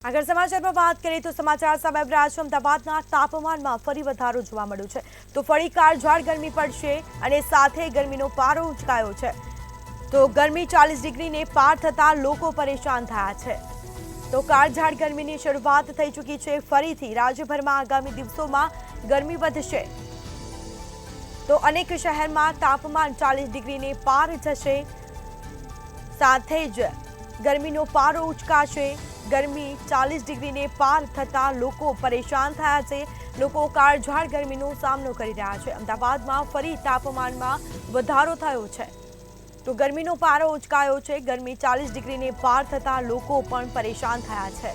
આગળ સમાચારમાં વાત કરીએ તો સમાચાર સામે આવી રહ્યા છે અમદાવાદના તાપમાનમાં ફરી વધારો જોવા મળ્યો છે તો ફરી કાળઝાળ ગરમી પડશે અને સાથે ગરમીનો પારો ઉંચકાયો છે તો ગરમી 40 ડિગ્રીને પાર થતા લોકો પરેશાન થયા છે તો કાળઝાળ ગરમીની શરૂઆત થઈ ચૂકી છે ફરીથી રાજ્યભરમાં આગામી દિવસોમાં ગરમી વધશે તો અનેક શહેરમાં તાપમાન 40 ડિગ્રીને પાર જશે સાથે જ ગરમીનો પારો ઉંચકાશે ગરમી 40 ડિગ્રીને પાર થતા લોકો પરેશાન થયા છે લોકો કાળઝાળ ગરમીનો સામનો કરી રહ્યા છે અમદાવાદમાં ફરી તાપમાનમાં વધારો થયો છે તો ગરમીનો પારો ઉંચકાયો છે ગરમી 40 ડિગ્રીને પાર થતા લોકો પણ પરેશાન થયા છે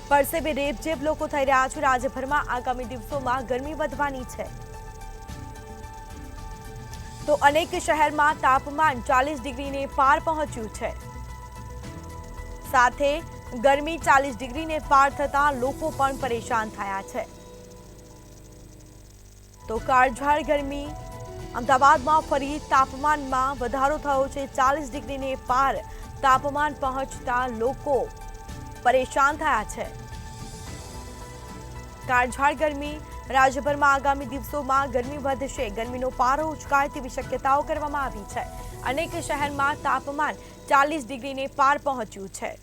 પરસેવે રેબઝેબ લોકો થઈ રહ્યા છે રાજ્યભરમાં આગામી દિવસોમાં ગરમી વધવાની છે તો અનેક શહેરમાં તાપમાન 40 ડિગ્રીને પાર પહોંચ્યું છે સાથે ગરમી 40 ડિગ્રીને પાર થતા લોકો પણ પરેશાન થયા છે તો કાળઝાળ ગરમી અમદાવાદમાં ફરી તાપમાનમાં વધારો થયો છે 40 ડિગ્રીને પાર તાપમાન પહોંચતા લોકો પરેશાન થયા છે કાળઝાળ ગરમી રાજ્યભરમાં આગામી દિવસોમાં ગરમી વધશે ગરમીનો પારો ઉંચકાય તેવી શક્યતાઓ કરવામાં આવી છે અનેક શહેરમાં તાપમાન 40 ડિગ્રીને પાર પહોંચ્યું છે